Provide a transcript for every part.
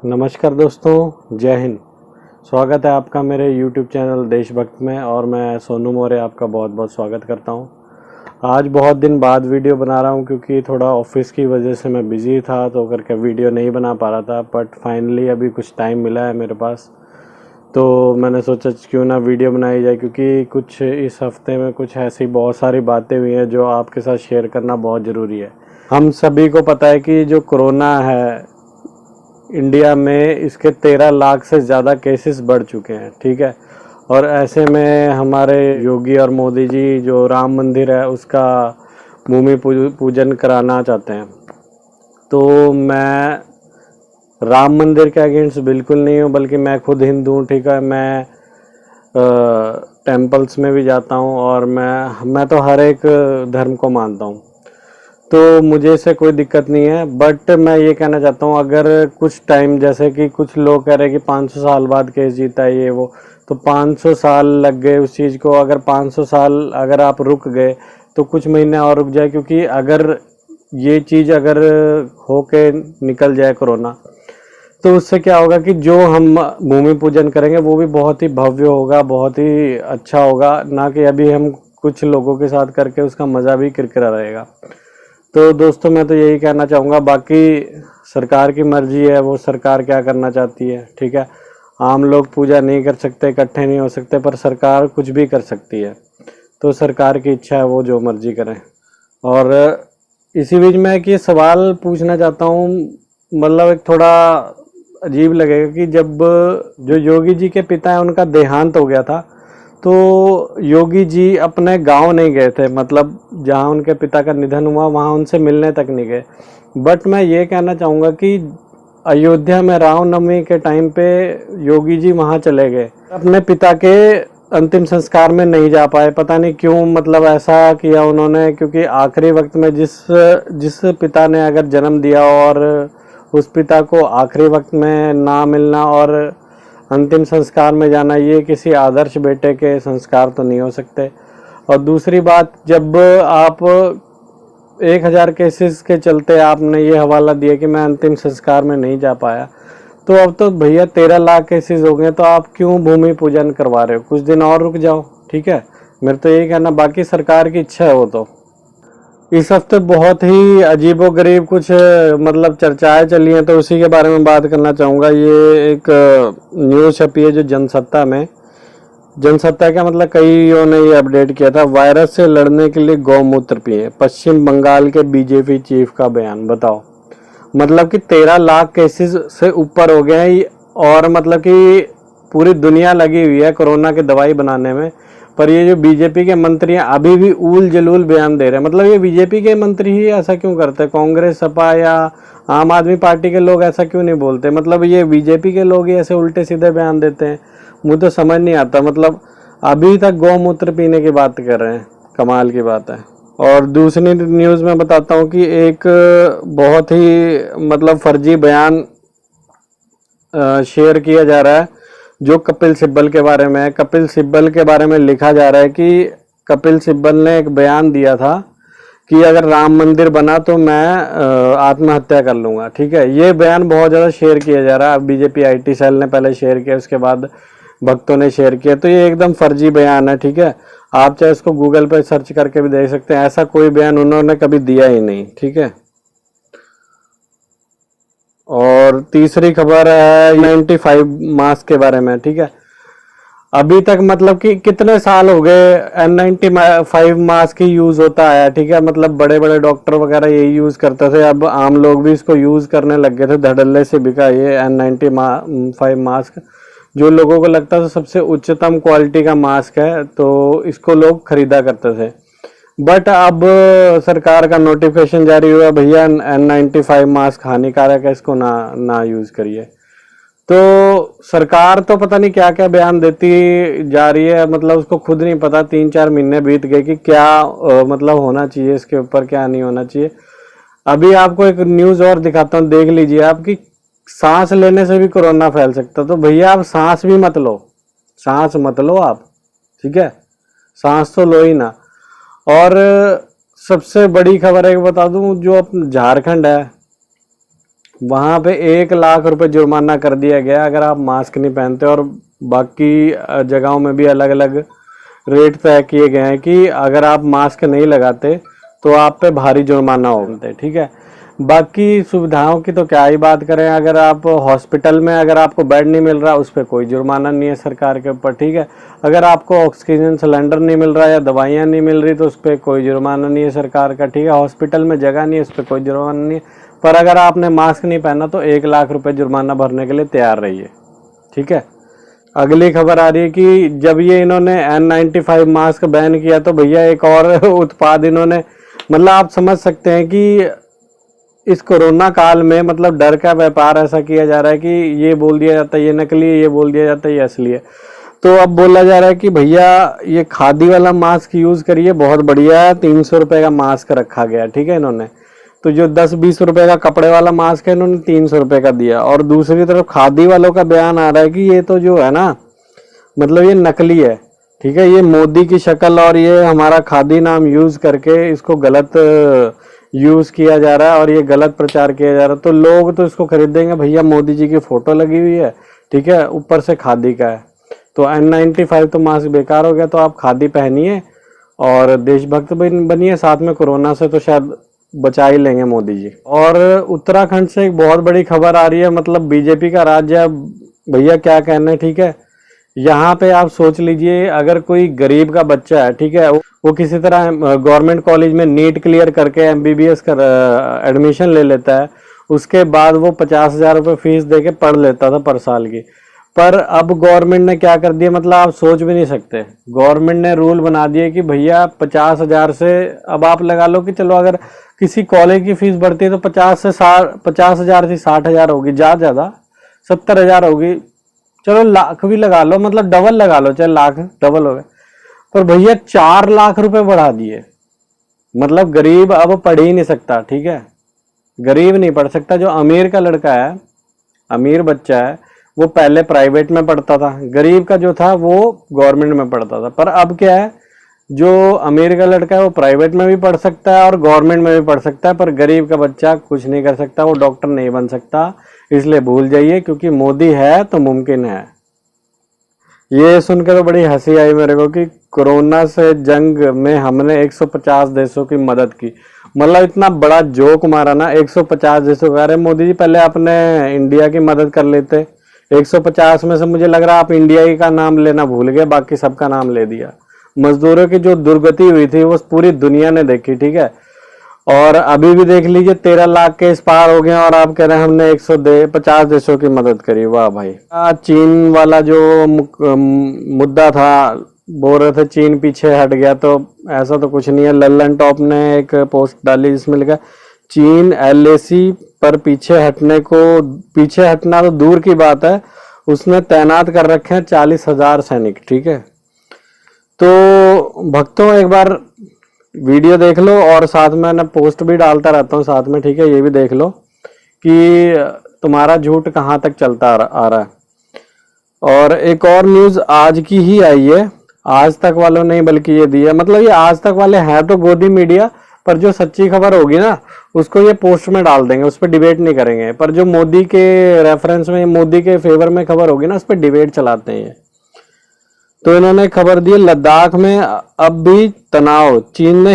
नमस्कार दोस्तों, जय हिंद। स्वागत है आपका मेरे YouTube चैनल देशभक्त में और मैं सोनू मौर्य आपका बहुत बहुत स्वागत करता हूं। आज बहुत दिन बाद वीडियो बना रहा हूं क्योंकि थोड़ा ऑफिस की वजह से मैं बिज़ी था तो करके वीडियो नहीं बना पा रहा था, बट फाइनली अभी कुछ टाइम मिला है मेरे पास, तो मैंने सोचा क्यों ना वीडियो बनाई जाए, क्योंकि कुछ इस हफ्ते में कुछ ऐसी बहुत सारी बातें हुई हैं जो आपके साथ शेयर करना बहुत ज़रूरी है। हम सभी को पता है कि जो कोरोना है इंडिया में, इसके 13 लाख से ज़्यादा केसेस बढ़ चुके हैं, ठीक है। और ऐसे में हमारे योगी और मोदी जी जो राम मंदिर है उसका भूमि पूजन कराना चाहते हैं। तो मैं राम मंदिर के अगेंस्ट बिल्कुल नहीं हूँ, बल्कि मैं खुद हिंदू हूँ, ठीक है। मैं टेम्पल्स में भी जाता हूँ और मैं तो हर एक धर्म को मानता हूँ, तो मुझे इससे कोई दिक्कत नहीं है। बट मैं ये कहना चाहता हूँ, अगर कुछ टाइम, जैसे कि कुछ लोग कह रहे हैं कि 500 साल बाद केस जीता है ये वो, तो 500 साल लग गए उस चीज़ को। अगर 500 साल अगर आप रुक गए तो कुछ महीने और रुक जाए, क्योंकि अगर ये चीज़ अगर होके निकल जाए कोरोना, तो उससे क्या होगा कि जो हम भूमि पूजन करेंगे वो भी बहुत ही भव्य होगा, बहुत ही अच्छा होगा, ना कि अभी हम कुछ लोगों के साथ करके उसका मज़ा भी किरकिरा रहेगा। तो दोस्तों, मैं तो यही कहना चाहूँगा, बाकी सरकार की मर्जी है, वो सरकार क्या करना चाहती है, ठीक है। आम लोग पूजा नहीं कर सकते, इकट्ठे नहीं हो सकते, पर सरकार कुछ भी कर सकती है। तो सरकार की इच्छा है, वो जो मर्जी करें। और इसी बीच में एक ये सवाल पूछना चाहता हूँ, मतलब एक थोड़ा अजीब लगेगा कि जब जो योगी जी के पिता हैं उनका देहांत हो गया था, तो योगी जी अपने गांव नहीं गए थे, मतलब जहां उनके पिता का निधन हुआ वहां उनसे मिलने तक नहीं गए। बट मैं ये कहना चाहूँगा कि अयोध्या में रामनवमी के टाइम पे योगी जी वहां चले गए, अपने पिता के अंतिम संस्कार में नहीं जा पाए। पता नहीं क्यों, मतलब ऐसा किया उन्होंने, क्योंकि आखिरी वक्त में जिस जिस पिता ने अगर जन्म दिया और उस पिता को आखिरी वक्त में ना मिलना और अंतिम संस्कार में जाना, ये किसी आदर्श बेटे के संस्कार तो नहीं हो सकते। और दूसरी बात, जब आप 1000 केसेस के चलते आपने ये हवाला दिया कि मैं अंतिम संस्कार में नहीं जा पाया, तो अब तो भैया 13 लाख केसेस हो गए, तो आप क्यों भूमि पूजन करवा रहे हो? कुछ दिन और रुक जाओ, ठीक है। मेरे तो यही कहना, बाकी सरकार की इच्छा है वो तो। इस हफ्ते बहुत ही अजीबोगरीब कुछ मतलब चर्चाएं चली हैं, तो उसी के बारे में बात करना चाहूँगा। ये एक न्यूज़ छपी है जो जनसत्ता में, जनसत्ता का मतलब कईयों ने ये अपडेट किया था, वायरस से लड़ने के लिए गौमूत्र पिए, पश्चिम बंगाल के बीजेपी चीफ का बयान। बताओ, मतलब कि 13 लाख केसेस से ऊपर हो गए हैं, और मतलब कि पूरी दुनिया लगी हुई है कोरोना की दवाई बनाने में, पर ये जो बीजेपी के मंत्री हैं अभी भी ऊल जलूल बयान दे रहे हैं। मतलब ये बीजेपी के मंत्री ही ऐसा क्यों करते हैं? कांग्रेस, सपा या आम आदमी पार्टी के लोग ऐसा क्यों नहीं बोलते? मतलब ये बीजेपी के लोग ही ऐसे उल्टे सीधे बयान देते हैं, मुझे तो समझ नहीं आता। मतलब अभी तक गौमूत्र पीने की बात कर रहे हैं, कमाल की बात है। और दूसरी न्यूज़ में बताता हूँ कि एक बहुत ही मतलब फर्जी बयान शेयर किया जा रहा है जो कपिल सिब्बल के बारे में है। कपिल सिब्बल के बारे में लिखा जा रहा है कि कपिल सिब्बल ने एक बयान दिया था कि अगर राम मंदिर बना तो मैं आत्महत्या कर लूँगा, ठीक है। ये बयान बहुत ज़्यादा शेयर किया जा रहा है। बीजेपी IT सेल ने पहले शेयर किया, उसके बाद भक्तों ने शेयर किया, तो ये एकदम फर्जी बयान है, ठीक है। आप चाहे इसको गूगल पे सर्च करके भी देख सकते हैं, ऐसा कोई बयान उन्होंने कभी दिया ही नहीं, ठीक है। और तीसरी खबर है N95 मास्क के बारे में, ठीक है। अभी तक मतलब कि कितने साल हो गए N95 मास्क ही यूज होता है, ठीक है। मतलब बड़े बड़े डॉक्टर वगैरह यही यूज करते थे, अब आम लोग भी इसको यूज करने लग गए थे। धड़ल्ले से बिका ये N95 मास्क, जो लोगों को लगता था सबसे उच्चतम क्वालिटी का मास्क है, तो इसको लोग खरीदा करते थे। बट अब सरकार का नोटिफिकेशन जारी हुआ, भैया N95 मास्क हानिकारक है, इसको ना यूज करिए। तो सरकार तो पता नहीं क्या क्या बयान देती जा रही है, मतलब उसको खुद नहीं पता। 3-4 महीने बीत गए कि क्या मतलब होना चाहिए इसके ऊपर, क्या नहीं होना चाहिए। अभी आपको एक न्यूज़ और दिखाता हूँ, देख लीजिए आप, कि सांस लेने से भी कोरोना फैल सकता। तो भैया आप सांस भी मत लो, सांस मत लो आप, ठीक है। सांस तो लो ही ना। और सबसे बड़ी खबर एक बता दूं, जो झारखंड है वहाँ पे 1 लाख रुपए जुर्माना कर दिया गया अगर आप मास्क नहीं पहनते। और बाकी जगहों में भी अलग अलग रेट तय किए गए हैं कि अगर आप मास्क नहीं लगाते तो आप पे भारी जुर्माना होते, ठीक है। बाकी सुविधाओं की तो क्या ही बात करें, अगर आप हॉस्पिटल में अगर आपको बेड नहीं मिल रहा उस पर कोई जुर्माना नहीं है सरकार के ऊपर, ठीक है। अगर आपको ऑक्सीजन सिलेंडर नहीं मिल रहा या दवाइयाँ नहीं मिल रही तो उस पर कोई जुर्माना नहीं है सरकार का, ठीक है। हॉस्पिटल में जगह नहीं है उस पर कोई जुर्माना नहीं है। पर अगर आपने मास्क नहीं पहना तो 1 लाख रुपए जुर्माना भरने के लिए तैयार रहिए, ठीक है। अगली खबर आ रही है कि जब ये इन्होंने N95 मास्क बैन किया तो भैया एक और उत्पाद इन्होंने, मतलब आप समझ सकते हैं कि इस कोरोना काल में मतलब डर का व्यापार ऐसा किया जा रहा है कि ये बोल दिया जाता है ये नकली है, ये बोल दिया जाता है ये असली है। तो अब बोला जा रहा है कि भैया ये खादी वाला मास्क यूज करिए, बहुत बढ़िया है। 300 रुपए का मास्क रखा गया, ठीक है इन्होंने। तो जो 10-20 रुपए का कपड़े वाला मास्क है इन्होंने 300 रुपए का दिया। और दूसरी तरफ खादी वालों का बयान आ रहा है कि ये तो जो है ना, मतलब ये नकली है, ठीक है। ये मोदी की शक्ल और ये हमारा खादी नाम यूज करके इसको गलत यूज किया जा रहा है और ये गलत प्रचार किया जा रहा है। तो लोग तो इसको खरीदेंगे, भैया मोदी जी की फोटो लगी हुई है, ठीक है, ऊपर से खादी का है। तो N95 तो मास्क बेकार हो गया, तो आप खादी पहनिए और देशभक्त बनिए, साथ में कोरोना से तो शायद बचा ही लेंगे मोदी जी। और उत्तराखंड से एक बहुत बड़ी खबर आ रही है, मतलब बीजेपी का राज्य है भैया, क्या कहना है, ठीक है। यहाँ पे आप सोच लीजिए अगर कोई गरीब का बच्चा है, ठीक है, वो किसी तरह गवर्नमेंट कॉलेज में नीट क्लियर करके MBBS कर एडमिशन ले लेता है, उसके बाद वो 50,000 रुपये फीस दे के पढ़ लेता था पर साल की। पर अब गवर्नमेंट ने क्या कर दिया, मतलब आप सोच भी नहीं सकते, गवर्नमेंट ने रूल बना दिए कि भैया 50,000 से, अब आप लगा लो कि चलो अगर किसी कॉलेज की फीस बढ़ती है तो 50,000 से 60,000 होगी, ज़्यादा 70,000 होगी, चलो लाख भी लगा लो, मतलब डबल लगा लो, चाहे लाख डबल हो गए। पर भैया 4 लाख रुपए बढ़ा दिए, मतलब गरीब अब पढ़ ही नहीं सकता, ठीक है। गरीब नहीं पढ़ सकता। जो अमीर का लड़का है, अमीर बच्चा है, वो पहले प्राइवेट में पढ़ता था, गरीब का जो था वो गवर्नमेंट में पढ़ता था। पर अब क्या है, जो अमीर का लड़का है वो प्राइवेट में भी पढ़ सकता है और गवर्नमेंट में भी पढ़ सकता है, पर गरीब का बच्चा कुछ नहीं कर सकता, वो डॉक्टर नहीं बन सकता। इसलिए भूल जाइए, क्योंकि मोदी है तो मुमकिन है। ये सुनकर तो बड़ी हंसी आई मेरे को कि कोरोना से जंग में हमने 150 देशों की मदद की, मतलब इतना बड़ा जोक मारा ना 150 देशों का। अरे मोदी जी पहले अपने इंडिया की मदद कर लेते। 150 में से मुझे लग रहा है आप इंडिया ही का नाम लेना भूल गए, बाकी सबका नाम ले दिया। मजदूरों की जो दुर्गति हुई थी वो पूरी दुनिया ने देखी, ठीक है। और अभी भी देख लीजिए 13 लाख के इस पार हो गए और आप कह रहे हैं हमने 150 देशों की मदद करी। वाह भाई। चीन वाला जो मुद्दा था, बोल रहे थे चीन पीछे हट गया, तो ऐसा तो कुछ नहीं है। लल्लन टॉप ने एक पोस्ट डाली जिसमें लिखा चीन LAC पर पीछे हटना तो दूर की बात है, उसने तैनात कर रखे हैं 40,000 सैनिक, ठीक है। तो भक्तों एक बार वीडियो देख लो और साथ में मैं पोस्ट भी डालता रहता हूँ साथ में, ठीक है। ये भी देख लो कि तुम्हारा झूठ कहाँ तक चलता आ रहा है। और एक और न्यूज आज की ही आई है, आज तक वालों ने बल्कि ये दिया, मतलब ये आज तक वाले हैं तो गोदी मीडिया, पर जो सच्ची खबर होगी ना उसको ये पोस्ट में डाल देंगे, उस पर डिबेट नहीं करेंगे। पर जो मोदी के रेफरेंस में, मोदी के फेवर में खबर होगी ना, उस पर डिबेट चलाते हैं। तो इन्होंने खबर दी लद्दाख में अब भी तनाव, चीन ने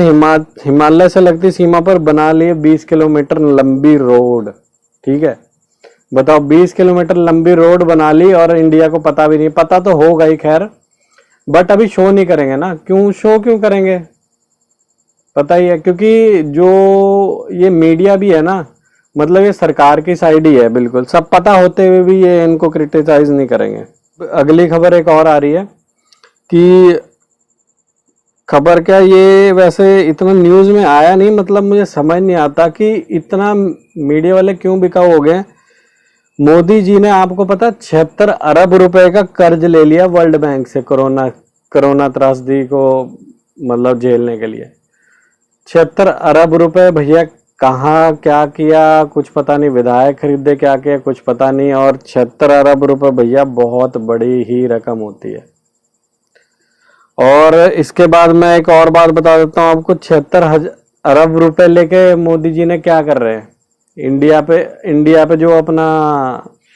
हिमालय से लगती सीमा पर बना लिए 20 किलोमीटर लंबी रोड, ठीक है। बताओ 20 किलोमीटर लंबी रोड बना ली और इंडिया को पता भी नहीं, पता तो होगा ही खैर, बट अभी शो नहीं करेंगे ना। शो क्यों करेंगे, पता ही है, क्योंकि जो ये मीडिया भी है ना, मतलब ये सरकार की साइड ही है बिल्कुल, सब पता होते हुए भी ये इनको क्रिटिसाइज नहीं करेंगे। अगली खबर एक और आ रही है कि खबर क्या, ये वैसे इतना न्यूज में आया नहीं, मतलब मुझे समझ नहीं आता कि इतना मीडिया वाले क्यों बिकाऊ हो गए। मोदी जी ने, आपको पता, 76 अरब रुपए का कर्ज ले लिया वर्ल्ड बैंक से कोरोना त्रासदी को मतलब झेलने के लिए। 76 अरब रुपए भैया, कहाँ क्या किया कुछ पता नहीं, विधायक खरीदे क्या किया कुछ पता नहीं, और 76 अरब रुपए भैया बहुत बड़ी ही रकम होती है। और इसके बाद मैं एक और बात बता देता हूँ आपको, 76 अरब रुपए लेके मोदी जी ने क्या कर रहे हैं। इंडिया पे जो अपना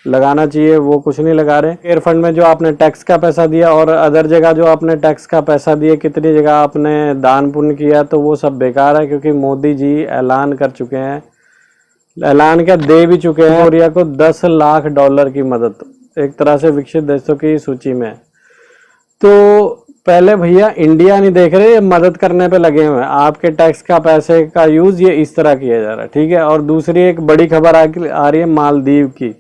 लगाना चाहिए वो कुछ नहीं लगा रहे। एयर फंड में जो आपने टैक्स का पैसा दिया और अदर जगह जो आपने टैक्स का पैसा दिए, कितनी जगह आपने दान पुण्य किया, तो वो सब बेकार है, क्योंकि मोदी जी ऐलान कर चुके हैं, ऐलान क्या दे भी चुके हैं कोरिया को $10 लाख की मदद, एक तरह से विकसित देशों की सूची में। तो पहले भैया इंडिया नहीं देख रहे, मदद करने पे लगे हुए हैं। आपके टैक्स का पैसे का यूज ये इस तरह किया जा रहा है, ठीक है। और दूसरी एक बड़ी खबर आ रही है मालदीव की।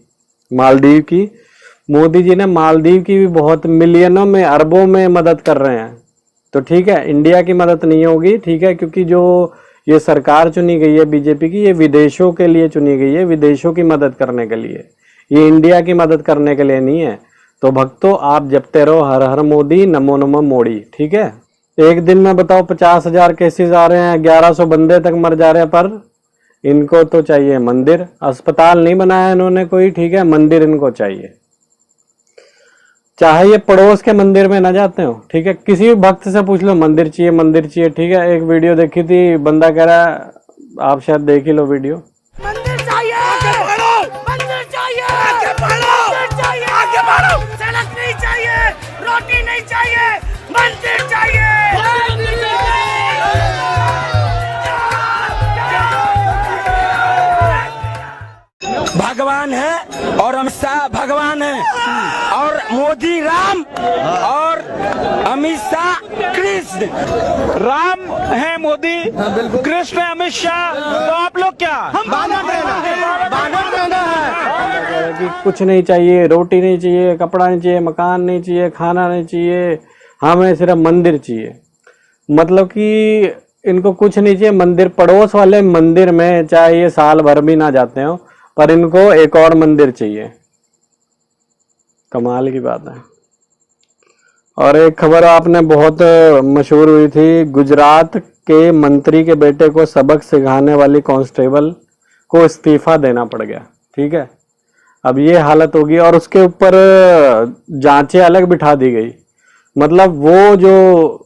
मोदी जी ने मालदीव की भी बहुत मिलियनों में अरबों में मदद कर रहे हैं। तो ठीक है, इंडिया की मदद नहीं होगी, ठीक है, क्योंकि जो ये सरकार चुनी गई है बीजेपी की, ये विदेशों के लिए चुनी गई है, विदेशों की मदद करने के लिए, ये इंडिया की मदद करने के लिए नहीं है। तो भक्तों, आप जपते रहो हर हर मोदी, नमो नमो मोदी, ठीक है। एक दिन में बताओ 50,000 केसेस आ रहे हैं, 1100 बंदे तक मर जा रहे हैं, पर इनको तो चाहिए मंदिर। अस्पताल नहीं बनाया इन्होंने कोई, ठीक है, मंदिर इनको चाहिए। चाहे ये पड़ोस के मंदिर में ना जाते हो, ठीक है, किसी भी भक्त से पूछ लो मंदिर चाहिए मंदिर चाहिए, ठीक है। एक वीडियो देखी थी, बंदा कह रहा है, आप शायद देख ही लो वीडियो, मंदिर चाहिए, आगे बढ़ो, मंदिर चाहिए, आगे बढ़ो, मंदिर चाहिए, आगे बढ़ो, सड़क नहीं चाहिए, रोटी नहीं चाहिए, मंदिर चाहिए। भगवान है और अमित शाह भगवान है और मोदी राम और अमित शाह कृष्ण। राम है मोदी, कृष्ण है अमित शाह, तो आप लोग क्या हम कि कुछ नहीं चाहिए, रोटी नहीं चाहिए, कपड़ा नहीं चाहिए, मकान नहीं चाहिए, खाना नहीं चाहिए, हमें सिर्फ मंदिर चाहिए। मतलब कि इनको कुछ नहीं चाहिए, मंदिर, पड़ोस वाले मंदिर में चाहे ये साल भर भी ना जाते हो, पर इनको एक और मंदिर चाहिए। कमाल की बात है। और एक खबर आपने बहुत मशहूर हुई थी, गुजरात के मंत्री के बेटे को सबक सिखाने वाली कांस्टेबल को इस्तीफा देना पड़ गया, ठीक है। अब ये हालत होगी और उसके ऊपर जांचें अलग बिठा दी गई। मतलब वो जो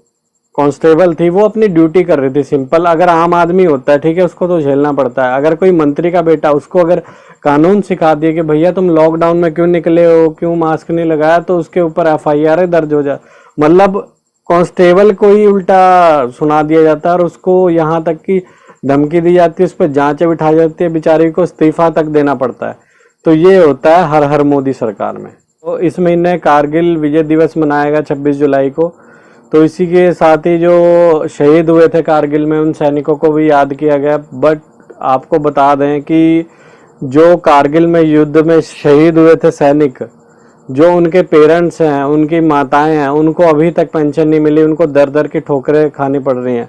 कांस्टेबल थी वो अपनी ड्यूटी कर रही थी, सिंपल। अगर आम आदमी होता है, ठीक है, उसको तो झेलना पड़ता है। अगर कोई मंत्री का बेटा, उसको अगर कानून सिखा दिए कि भैया तुम लॉकडाउन में क्यों निकले हो, क्यों मास्क नहीं लगाया, तो उसके ऊपर FIR दर्ज हो जाए। मतलब कांस्टेबल को ही उल्टा सुना दिया जाता है और उसको यहाँ तक की धमकी दी जाती है, उस पर जांचें बिठाई जाती है, बेचारी को इस्तीफा तक देना पड़ता है। तो ये होता है हर हर मोदी सरकार में। तो इस महीने कारगिल विजय दिवस मनाएगा 26 जुलाई को। तो इसी के साथ ही जो शहीद हुए थे कारगिल में, उन सैनिकों को भी याद किया गया। बट आपको बता दें कि जो कारगिल में युद्ध में शहीद हुए थे सैनिक, जो उनके पेरेंट्स हैं, उनकी माताएं हैं, उनको अभी तक पेंशन नहीं मिली, उनको दर दर की ठोकरें खानी पड़ रही हैं।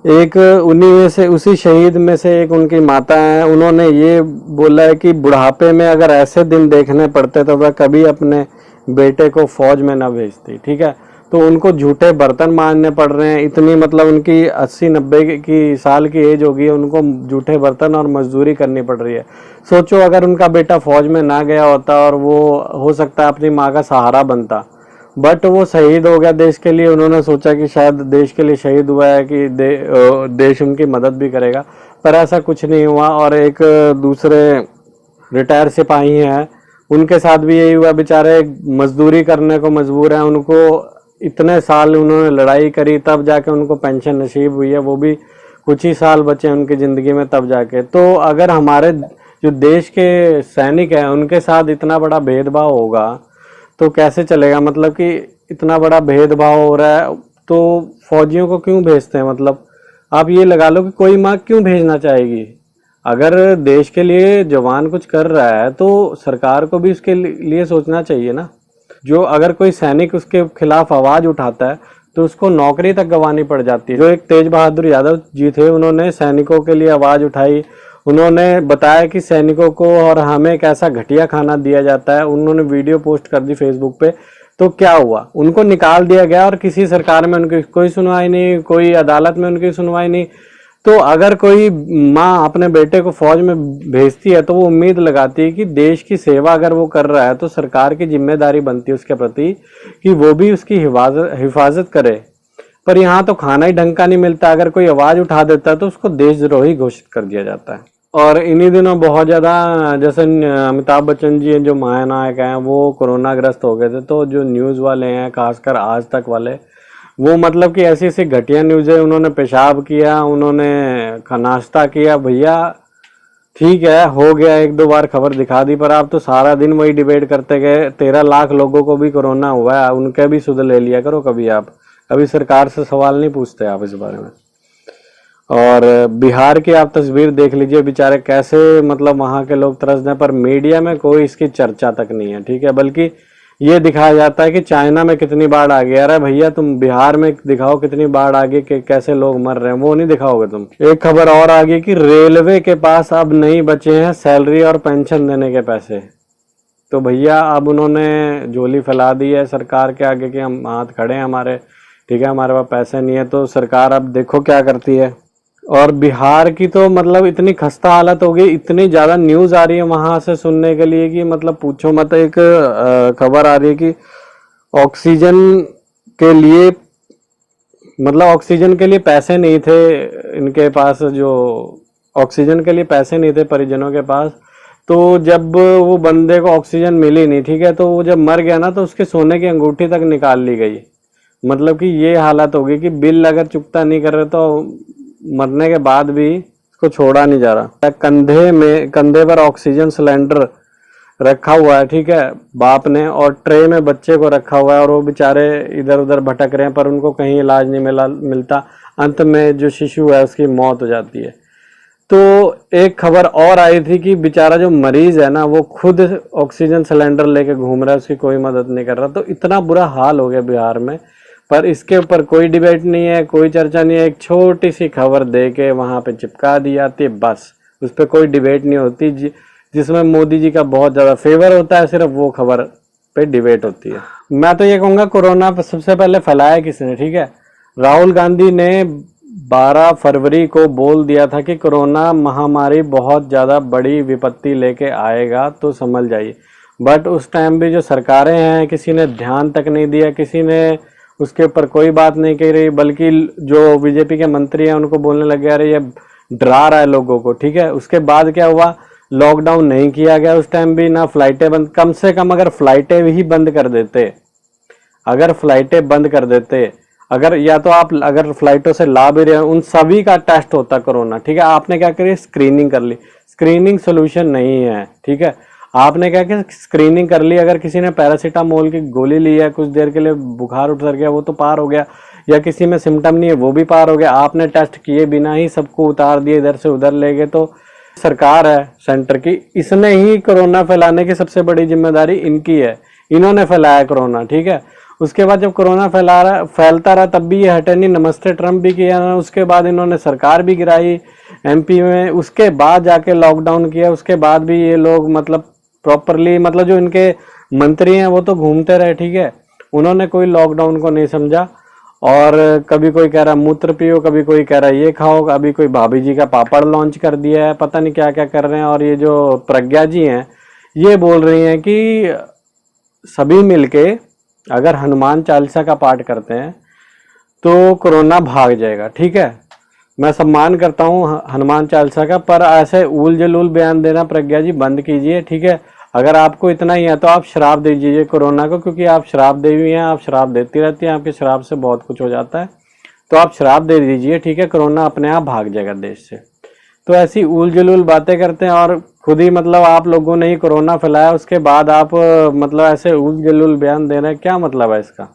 एक उन्हीं में से, उसी शहीद में से एक उनकी माता है, उन्होंने ये बोला है कि बुढ़ापे में अगर ऐसे दिन देखने पड़ते तो वह कभी अपने बेटे को फौज में ना भेजती, ठीक है। तो उनको झूठे बर्तन मारने पड़ रहे हैं, इतनी मतलब उनकी 80-90 की साल की एज होगी, उनको झूठे बर्तन और मजदूरी करनी पड़ रही है। सोचो अगर उनका बेटा फौज में ना गया होता और वो हो सकता है अपनी माँ का सहारा बनता, बट वो शहीद हो गया देश के लिए। उन्होंने सोचा कि शायद देश के लिए शहीद हुआ है कि देश उनकी मदद भी करेगा, पर ऐसा कुछ नहीं हुआ। और एक दूसरे रिटायर सिपाही हैं, उनके साथ भी यही हुआ, बेचारे मजदूरी करने को मजबूर हैं। उनको इतने साल उन्होंने लड़ाई करी, तब जाके उनको पेंशन नसीब हुई है, वो भी कुछ ही साल बचे उनकी ज़िंदगी में तब जाके। तो अगर हमारे जो देश के सैनिक हैं उनके साथ इतना बड़ा भेदभाव होगा तो कैसे चलेगा। मतलब कि इतना बड़ा भेदभाव हो रहा है तो फौजियों को क्यों भेजते हैं। मतलब आप ये लगा लो कि कोई माँ क्यों भेजना चाहेगी। अगर देश के लिए जवान कुछ कर रहा है तो सरकार को भी उसके लिए सोचना चाहिए ना। जो अगर कोई सैनिक उसके खिलाफ आवाज उठाता है तो उसको नौकरी तक गंवानी पड़ जाती है। जो एक तेज बहादुर यादव जी थे, उन्होंने सैनिकों के लिए आवाज उठाई, उन्होंने बताया कि सैनिकों को और हमें कैसा घटिया खाना दिया जाता है। उन्होंने वीडियो पोस्ट कर दी फेसबुक पे, तो क्या हुआ, उनको निकाल दिया गया और किसी सरकार में उनकी कोई सुनवाई नहीं, कोई अदालत में उनकी सुनवाई नहीं। तो अगर कोई माँ अपने बेटे को फौज में भेजती है तो वो उम्मीद लगाती है कि देश की सेवा अगर वो कर रहा है तो सरकार की जिम्मेदारी बनती है उसके प्रति कि वो भी उसकी हिफाजत करे। पर यहाँ तो खाना ही ढंग का नहीं मिलता, अगर कोई आवाज उठा देता है तो उसको देशद्रोही घोषित कर दिया जाता है। और इन्हीं दिनों बहुत ज़्यादा जैसे अमिताभ बच्चन जी जो महानायक हैं वो कोरोना ग्रस्त हो गए थे, तो जो न्यूज़ वाले हैं खासकर आज तक वाले, वो मतलब कि ऐसी ऐसी घटिया न्यूज़ है, उन्होंने पेशाब किया, उन्होंने नाश्ता किया, भैया ठीक है हो गया, एक दो बार खबर दिखा दी, पर आप तो सारा दिन वही डिबेट करते गए। 13 लाख लोगों को भी कोरोना हुआ है, उनके भी सुध ले लिया करो कभी, आप कभी सरकार से सवाल नहीं पूछते आप इस बारे में। और बिहार की आप तस्वीर देख लीजिए, बेचारे कैसे मतलब वहाँ के लोग तरस दें, पर मीडिया में कोई इसकी चर्चा तक नहीं है, ठीक है। बल्कि ये दिखाया जाता है कि चाइना में कितनी बाढ़ आ गई। अरे भैया तुम बिहार में दिखाओ कितनी बाढ़ आ गई, कि कैसे लोग मर रहे हैं, वो नहीं दिखाओगे तुम। एक खबर और आ गई कि रेलवे के पास अब नहीं बचे हैं सैलरी और पेंशन देने के पैसे। तो भैया अब उन्होंने झोली फैला दी है सरकार के आगे कि हम हाथ खड़े हैं हमारे, ठीक है, हमारे पास पैसे नहीं है। तो सरकार अब देखो क्या करती है। और बिहार की तो मतलब इतनी खस्ता हालत हो गई, इतनी ज़्यादा न्यूज़ आ रही है वहाँ से सुनने के लिए कि मतलब पूछो मत। एक खबर आ रही है कि ऑक्सीजन के लिए मतलब ऑक्सीजन के लिए पैसे नहीं थे इनके पास, जो ऑक्सीजन के लिए पैसे नहीं थे परिजनों के पास। तो जब वो बंदे को ऑक्सीजन मिली नहीं, ठीक है, तो वो जब मर गया ना, तो उसके सोने की अंगूठी तक निकाल ली गई। मतलब कि ये हालत होगी कि बिल अगर चुकता नहीं कर रहे तो मरने के बाद भी इसको छोड़ा नहीं जा रहा। कंधे पर ऑक्सीजन सिलेंडर रखा हुआ है, ठीक है, बाप ने, और ट्रे में बच्चे को रखा हुआ है, और वो बेचारे इधर उधर भटक रहे हैं, पर उनको कहीं इलाज नहीं मिलता। अंत में जो शिशु है उसकी मौत हो जाती है। तो एक खबर और आई थी कि बेचारा जो मरीज है ना, वो खुद ऑक्सीजन सिलेंडर लेके घूम रहा है, उसकी कोई मदद नहीं कर रहा। तो इतना बुरा हाल हो गया बिहार में, पर इसके ऊपर कोई डिबेट नहीं है, कोई चर्चा नहीं है। एक छोटी सी खबर दे के वहाँ पे चिपका दी जाती है, बस उस पर कोई डिबेट नहीं होती। जिसमें मोदी जी का बहुत ज़्यादा फेवर होता है, सिर्फ वो खबर पे डिबेट होती है। मैं तो ये कहूँगा कोरोना सबसे पहले फैलाया किसने, ठीक है, राहुल गांधी ने 12 फरवरी को बोल दिया था कि कोरोना महामारी बहुत ज़्यादा बड़ी विपत्ति लेके आएगा, तो समझ जाइए। बट उस टाइम भी जो सरकारें हैं, किसी ने ध्यान तक नहीं दिया, किसी ने उसके ऊपर कोई बात नहीं कह रही, बल्कि जो बीजेपी के मंत्री हैं उनको बोलने लगे अरे ये डरा रहा है लोगों को, ठीक है। उसके बाद क्या हुआ, लॉकडाउन नहीं किया गया उस टाइम भी, ना फ्लाइटें बंद। कम से कम अगर फ्लाइटें ही बंद कर देते, अगर या तो आप अगर फ्लाइटों से ला भी रहे हैं, उन सभी का टेस्ट होता कोरोना, ठीक है। आपने क्या करी, स्क्रीनिंग कर ली। स्क्रीनिंग सोल्यूशन नहीं है, ठीक है। आपने क्या कि स्क्रीनिंग कर ली, अगर किसी ने पैरासीटामोल की गोली ली है, कुछ देर के लिए बुखार उतर गया, वो तो पार हो गया, या किसी में सिम्टम नहीं है, वो भी पार हो गया। आपने टेस्ट किए बिना ही सबको उतार दिए, इधर से उधर ले गए। तो सरकार है सेंटर की, इसने ही कोरोना फैलाने की सबसे बड़ी जिम्मेदारी इनकी है, इन्होंने फैलाया कोरोना, ठीक है। उसके बाद जब कोरोना फैलता रहा तब भी ये हटे नहीं, नमस्ते ट्रम्प भी किया ना, उसके बाद इन्होंने सरकार भी गिराई एमपी में, उसके बाद जाके लॉकडाउन किया, उसके बाद भी ये लोग मतलब प्रॉपरली, मतलब जो इनके मंत्री हैं वो तो घूमते रहे, ठीक है, उन्होंने कोई लॉकडाउन को नहीं समझा। और कभी कोई कह रहा मूत्र पियो, कभी कोई कह रहा ये खाओ, अभी कोई भाभी जी का पापड़ लॉन्च कर दिया है, पता नहीं क्या क्या कर रहे हैं। और ये जो प्रज्ञा जी हैं ये बोल रही हैं कि सभी मिलके अगर हनुमान चालीसा का पाठ करते हैं तो कोरोना भाग जाएगा, ठीक है। मैं सम्मान करता हूँ हनुमान चालीसा का, पर ऐसे उल जलूल बयान देना प्रज्ञा जी बंद कीजिए, ठीक है। अगर आपको इतना ही है तो आप शराब दे दीजिए कोरोना को, क्योंकि आप शराब देवी हैं, आप शराब देती रहती हैं, आपकी शराब से बहुत कुछ हो जाता है, तो आप शराब दे दीजिए, ठीक है। कोरोना अपने आप भाग जाएगा देश से। तो ऐसी उल जलूल बातें करते हैं, और खुद ही मतलब आप लोगों ने ही कोरोना फैलाया, उसके बाद आप मतलब ऐसे उल जलूल बयान दे रहे हैं, क्या मतलब है इसका।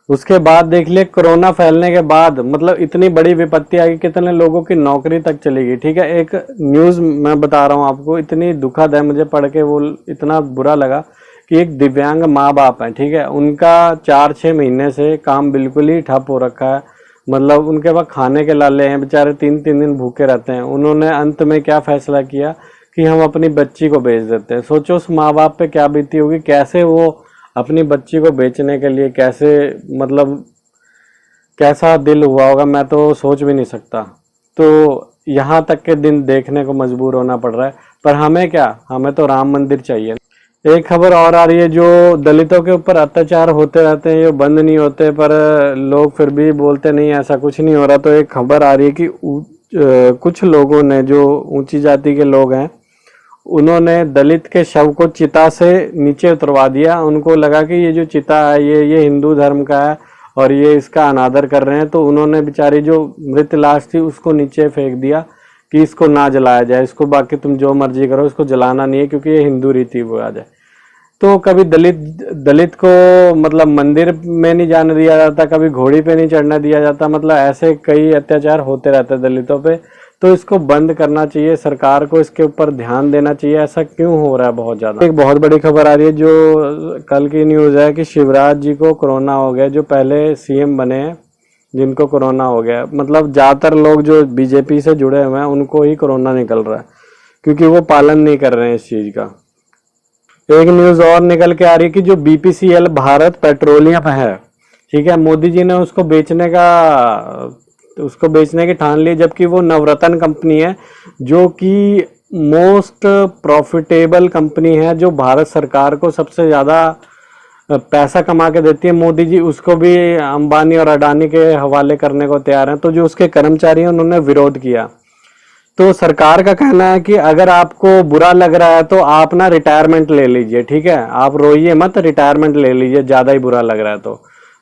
उसके बाद देख लिए कोरोना फैलने के बाद मतलब इतनी बड़ी विपत्ति आई, कितने लोगों की नौकरी तक चली गई, ठीक है। एक न्यूज़ मैं बता रहा हूँ आपको, इतनी दुखद है, मुझे पढ़ के वो इतना बुरा लगा कि एक दिव्यांग माँ बाप है, ठीक है, उनका 4-6 महीने से काम बिल्कुल ही ठप हो रखा है। मतलब उनके पास खाने के लाले हैं, बेचारे 3-3 दिन भूखे रहते हैं। उन्होंने अंत में क्या फैसला किया कि हम अपनी बच्ची को बेच देते हैं। सोचो उस माँ बाप पे क्या बीती होगी, कैसे वो अपनी बच्ची को बेचने के लिए कैसे मतलब कैसा दिल हुआ होगा, मैं तो सोच भी नहीं सकता। तो यहाँ तक के दिन देखने को मजबूर होना पड़ रहा है। पर हमें क्या, हमें तो राम मंदिर चाहिए। एक खबर और आ रही है, जो दलितों के ऊपर अत्याचार होते रहते हैं, ये बंद नहीं होते, पर लोग फिर भी बोलते नहीं ऐसा कुछ नहीं हो रहा। तो एक खबर आ रही है कि कुछ लोगों ने, जो ऊंची जाति के लोग हैं, उन्होंने दलित के शव को चिता से नीचे उतरवा दिया। उनको लगा कि ये जो चिता है ये हिंदू धर्म का है और ये इसका अनादर कर रहे हैं, तो उन्होंने बेचारी जो मृत लाश थी उसको नीचे फेंक दिया कि इसको ना जलाया जाए, इसको बाकी तुम जो मर्जी करो, इसको जलाना नहीं है क्योंकि ये हिंदू रीति रिवाज है। तो कभी दलित को मतलब मंदिर में नहीं जाने दिया जाता, कभी घोड़ी पे नहीं चढ़ने दिया जाता, मतलब ऐसे कई अत्याचार होते रहते हैं दलितों पे। तो इसको बंद करना चाहिए, सरकार को इसके ऊपर ध्यान देना चाहिए। ऐसा क्यों हो रहा है बहुत ज्यादा। एक बहुत बड़ी खबर आ रही है, जो कल की न्यूज है कि शिवराज जी को कोरोना हो गया, जो पहले सीएम बने हैं जिनको कोरोना हो गया। मतलब ज्यादातर लोग जो बीजेपी से जुड़े हुए हैं उनको ही कोरोना निकल रहा है, क्योंकि वो पालन नहीं कर रहे हैं इस चीज का। एक न्यूज और निकल के आ रही है कि जो बीपीसीएल भारत पेट्रोलियम है, ठीक है, मोदी जी ने उसको बेचने की ठान ली, जबकि वो नवरत्न कंपनी है, जो कि मोस्ट प्रॉफिटेबल कंपनी है, जो भारत सरकार को सबसे ज्यादा पैसा कमा के देती है। मोदी जी उसको भी अंबानी और अडानी के हवाले करने को तैयार हैं। तो जो उसके कर्मचारी हैं उन्होंने विरोध किया। तो सरकार का कहना है कि अगर आपको बुरा लग रहा है तो आप ना रिटायरमेंट ले लीजिए, ठीक है, आप रोइए मत, रिटायरमेंट ले लीजिए, ज्यादा ही बुरा लग रहा है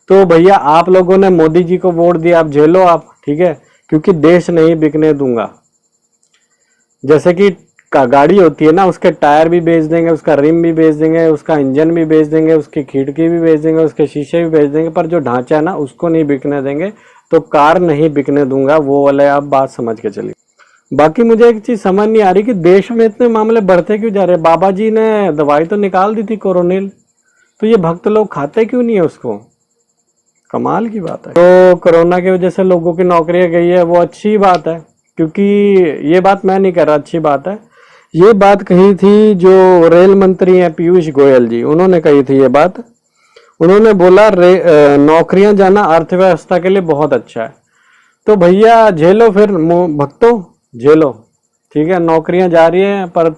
तो भैया आप लोगों ने मोदी जी को वोट दिया, आप झेलो आप, ठीक है, क्योंकि देश नहीं बिकने दूंगा। जैसे कि गाड़ी होती है ना, उसके टायर भी बेच देंगे, उसका रिम भी बेच देंगे, उसका इंजन भी बेच देंगे, उसकी खिड़की भी बेच देंगे, उसके शीशे भी बेच देंगे, पर जो ढांचा है ना उसको नहीं बिकने देंगे। तो कार नहीं बिकने दूंगा, वो वाले आप बात समझ के चलिए। बाकी मुझे एक चीज समझ नहीं आ रही कि देश में इतने मामले बढ़ते क्यों जा रहे हैं। बाबा जी ने दवाई तो निकाल दी थी कोरोनिल, तो ये भक्त लोग खाते क्यों नहीं है उसको। कमाल की बात है। तो कोरोना की वजह से लोगों की नौकरियां गई है, वो अच्छी बात है, क्योंकि ये बात मैं नहीं कर रहा, अच्छी बात है। ये बात कही थी जो रेल मंत्री हैं पीयूष गोयल जी, उन्होंने कही थी ये बात। उन्होंने बोला नौकरियां जाना अर्थव्यवस्था के लिए बहुत अच्छा है। तो भैया झेलो फिर, भक्तों झेलो, ठीक है, नौकरियां जा रही हैं पर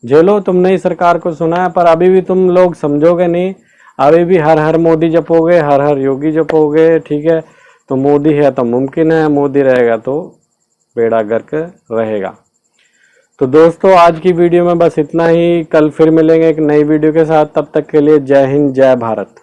झेलो। तुमने ही सरकार को सुना है, पर अभी भी तुम लोग समझोगे नहीं, अभी भी हर हर मोदी जपोगे, हर हर योगी जपोगे, ठीक है। तो मोदी है तो मुमकिन है, मोदी रहेगा तो बेड़ा गर्क रहेगा। तो दोस्तों आज की वीडियो में बस इतना ही। कल फिर मिलेंगे एक नई वीडियो के साथ, तब तक के लिए जय हिंद जय भारत।